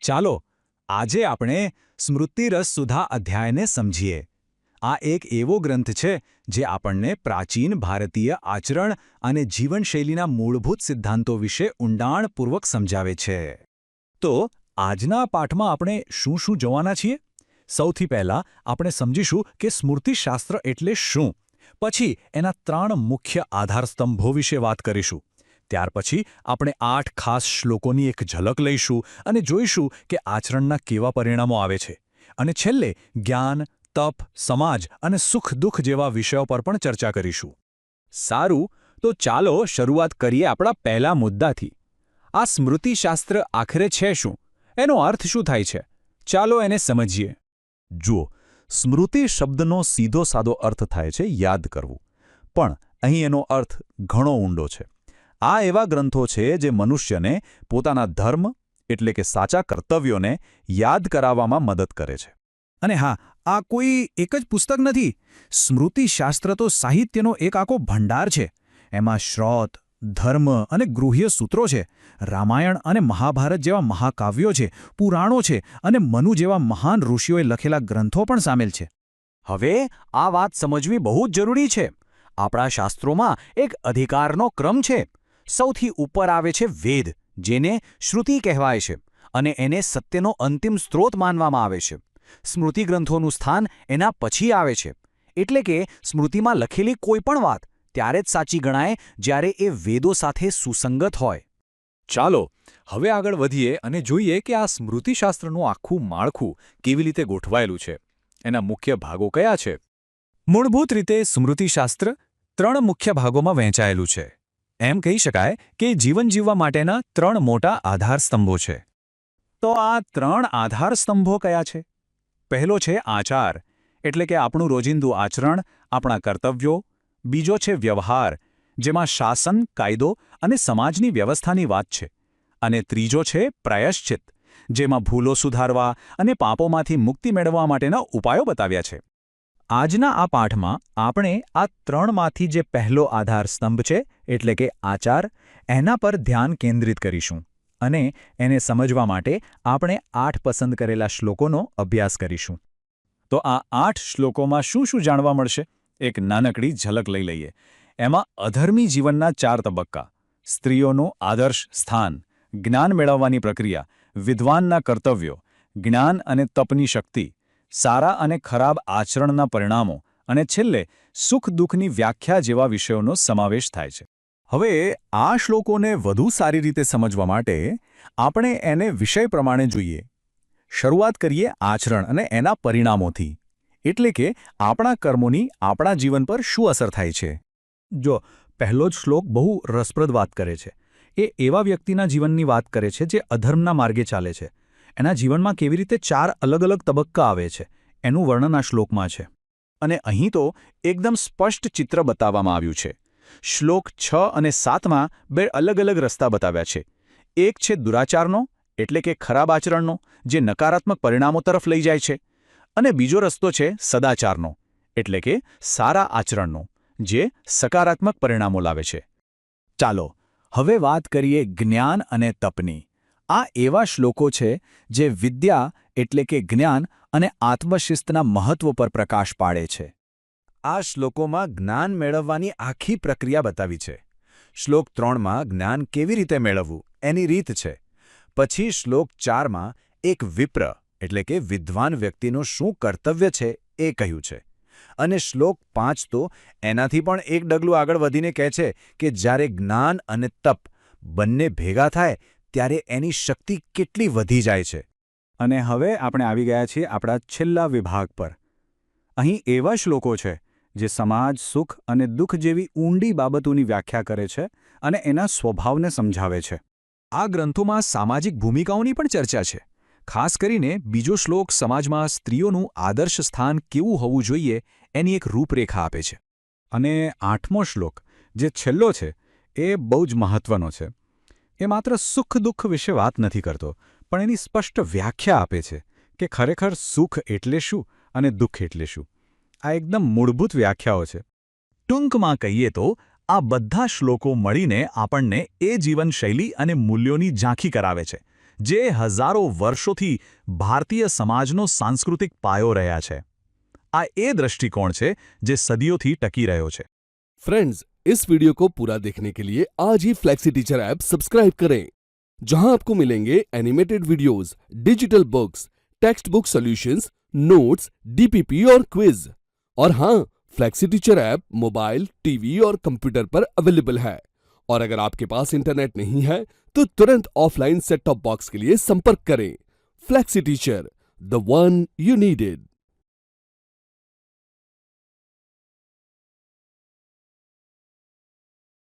ચાલો આજે આપણે સ્મૃતિરસ સુધા અધ્યાયને સમજીએ. આ એક એવો ગ્રંથ છે જે આપણને પ્રાચીન ભારતીય આચરણ અને જીવનશૈલીના મૂળભૂત સિદ્ધાંતો વિશે ઊંડાણપૂર્વક સમજાવે છે. તો આજના પાઠમાં આપણે શું જોવાના છીએ? સૌથી પહેલાં આપણે સમજીશું કે સ્મૃતિશાસ્ત્ર એટલે શું. પછી એના 3 મુખ્ય આધારસ્તંભો વિશે વાત કરીશું. ત્યાર પછી આપણે 8 ખાસ શ્લોકોની એક ઝલક લઈશું અને જોઈશું કે આચરણના કેવા પરિણામો આવે છે. અને છેલ્લે જ્ઞાન, તપ, સમાજ અને સુખ-દુઃખ જેવા વિષયો પર પણ ચર્ચા કરીશું. સારું, તો ચાલો શરૂઆત કરીએ આપણા પહેલા મુદ્દાથી. આ સ્મૃતિશાસ્ત્ર આખરે છે શું? એનો અર્થ શું થાય છે? ચાલો એને સમજીએ. જુઓ, સ્મૃતિ શબ્દનો સીધો સાદો અર્થ થાય છે યાદ કરવું. પણ અહીં એનો અર્થ ઘણો ઊંડો છે. આ એવા ગ્રંથો છે જે મનુષ્યને પોતાના ધર્મ એટલે કે સાચા કર્તવ્યોને યાદ કરાવવામાં મદદ કરે છે. અને હા, આ કોઈ એક જ પુસ્તક નથી. સ્મૃતિશાસ્ત્ર તો સાહિત્યનો એક આખો ભંડાર છે. એમાં શ્રૌત, ધર્મ અને ગૃહ્ય સૂત્રો છે. રામાયણ અને મહાભારત જેવા મહાકાવ્યો છે, પુરાણો છે અને મનુ જેવા મહાન ઋષિઓએ લખેલા ગ્રંથો પણ સામેલ છે. હવે આ વાત સમજવી બહુ જ જરૂરી છે. આપણા શાસ્ત્રોમાં એક અધિકારનો ક્રમ છે. સૌથી ઉપર આવે છે વેદ, જેને શ્રુતિ કહેવાય છે, અને એને સત્યનો અંતિમ સ્ત્રોત માનવામાં આવે છે. સ્મૃતિ ગ્રંથોનું સ્થાન એના પછી આવે છે. એટલે કે સ્મૃતિમાં લખેલી કોઈ પણ વાત ત્યારે જ સાચી ગણાય જ્યારે એ વેદો સાથે સુસંગત હોય. ચાલો હવે આગળ વધીએ અને જોઈએ કે આ સ્મૃતિશાસ્ત્રનું આખું માળખું કેવી રીતે ગોઠવાયેલું છે. એના મુખ્ય ભાગો કયા છે? મૂળભૂત રીતે સ્મૃતિશાસ્ત્ર 3 મુખ્ય ભાગોમાં વહેંચાયેલું છે. એમ કહી શકાય કે જીવન જીવવા માટેના 3 મોટા આધારસ્તંભો છે. તો આ 3 આધારસ્તંભો કયા છે? પહેલો છે આચાર, એટલે કે આપણું રોજિંદુ આચરણ, આપણા કર્તવ્યો. બીજો છે વ્યવહાર, જેમાં શાસન, કાયદો અને સમાજની વ્યવસ્થાની વાત છે. અને ત્રીજો છે પ્રાયશ્ચિત, જેમાં ભૂલો સુધારવા અને પાપોમાંથી મુક્તિ મેળવવા માટેના ઉપાયો બતાવ્યા છે. આજના આ પાઠમાં આપણે આ 3માંથી જે પહેલો આધારસ્તંભ છે એટલે કે આચાર, એના પર ધ્યાન કેન્દ્રિત કરીશું. અને એને સમજવા માટે આપણે 8 પસંદ કરેલા શ્લોકોનો અભ્યાસ કરીશું. તો આ 8 શ્લોકોમાં શું જાણવા મળશે? એક નાનકડી ઝલક લઈ લઈએ. એમાં અધર્મી જીવનના 4 તબક્કા, સ્ત્રીઓનું આદર્શ સ્થાન, જ્ઞાન મેળવવાની પ્રક્રિયા, વિદ્વાનના કર્તવ્યો, જ્ઞાન અને તપની શક્તિ, સારા અને ખરાબ આચરણના પરિણામો અને છેલ્લે સુખ-દુઃખની વ્યાખ્યા જેવા વિષયોનો સમાવેશ થાય છે. હવે આ શ્લોકોને વધુ સારી રીતે સમજવા માટે આપણે એને વિષય પ્રમાણે જોઈએ. શરૂઆત કરીએ આચરણ અને એના પરિણામોથી. એટલે કે આપણા કર્મોની આપણા જીવન પર શું અસર થાય છે. જો પહેલો જ શ્લોક બહુ રસપ્રદ વાત કરે છે. એ એવા વ્યક્તિના જીવનની વાત કરે છે જે અધર્મના માર્ગે ચાલે છે. એના જીવનમાં કેવી રીતે 4 અલગ-અલગ તબક્કા આવે છે, એનું વર્ણન આ શ્લોકમાં છે. અને અહીં તો એકદમ સ્પષ્ટ ચિત્ર બતાવવામાં આવ્યું છે. શ્લોક 6 અને 7માં 2 અલગ-અલગ રસ્તા બતાવ્યા છે. એક છે દુરાચારનો, એટલે કે ખરાબ આચરણનો, જે નકારાત્મક પરિણામો તરફ લઈ જાય છે. અને બીજો રસ્તો છે સદાચારનો, એટલે કે સારા આચરણનો, જે સકારાત્મક પરિણામો લાવે છે. ચાલો હવે વાત કરીએ જ્ઞાન અને તપની. આ એવા શ્લોકો છે જે વિદ્યા એટલે કે જ્ઞાન અને આત્મશિસ્તના મહત્વ પર પ્રકાશ પાડે છે. આ શ્લોકોમાં જ્ઞાન મેળવવાની આખી પ્રક્રિયા બતાવી છે. શ્લોક 3માં જ્ઞાન કેવી રીતે મેળવવું એની રીત છે. પછી શ્લોક 4માં એક વિપ્ર એટલે કે વિદ્વાન વ્યક્તિનું શું કર્તવ્ય છે એ કહ્યું છે. અને શ્લોક 5 તો એનાથી પણ એક ડગલું આગળ વધીને કહે છે કે જ્યારે જ્ઞાન અને તપ બંને ભેગા થાય ત્યારે એની શક્તિ કેટલી વધી જાય છે. અને હવે આપણે આવી ગયા છીએ આપણા છેલ્લા વિભાગ પર. અહીં એવા શ્લોકો છે જે સમાજ, સુખ અને દુઃખ જેવી ઊંડી બાબતોની વ્યાખ્યા કરે છે અને એના સ્વભાવને સમજાવે છે. આ ગ્રંથોમાં સામાજિક ભૂમિકાઓની પણ ચર્ચા છે. ખાસ કરીને બીજો શ્લોક સમાજમાં સ્ત્રીઓનું આદર્શ સ્થાન કેવું હોવું જોઈએ એની એક રૂપરેખા આપે છે. અને 8મો શ્લોક જે છેલ્લો છે એ બહુ જ મહત્વનો છે. એ માત્ર સુખ-દુઃખ વિશે વાત નથી કરતો, પણ એની સ્પષ્ટ વ્યાખ્યા આપે છે કે ખરેખર સુખ એટલે શું અને દુઃખ એટલે શું. આ એકદમ મૂળભૂત વ્યાખ્યાઓ છે. ટૂંકમાં કહીએ તો આ બધા શ્લોકો મળીને આપણને એ જીવનશૈલી અને મૂલ્યોની ઝાંખી કરાવે છે જે હજારો વર્ષોથી ભારતીય સમાજનો સાંસ્કૃતિક પાયો રહ્યા છે. આ એ દૃષ્ટિકોણ છે જે સદીઓથી ટકી રહ્યો છે. फ्रेंड्स, इस वीडियो को पूरा देखने के लिए आज ही फ्लेक्सी टीचर ऐप सब्सक्राइब करें, जहां आपको मिलेंगे animated videos, digital books, text book solutions, notes, DPP और क्विज. और हाँ, flexi teacher app mobile, TV और कंप्यूटर पर अवेलेबल है. और अगर आपके पास इंटरनेट नहीं है तो तुरंत ऑफलाइन सेट टॉप बॉक्स के लिए संपर्क करें. Flexi teacher, the one you needed.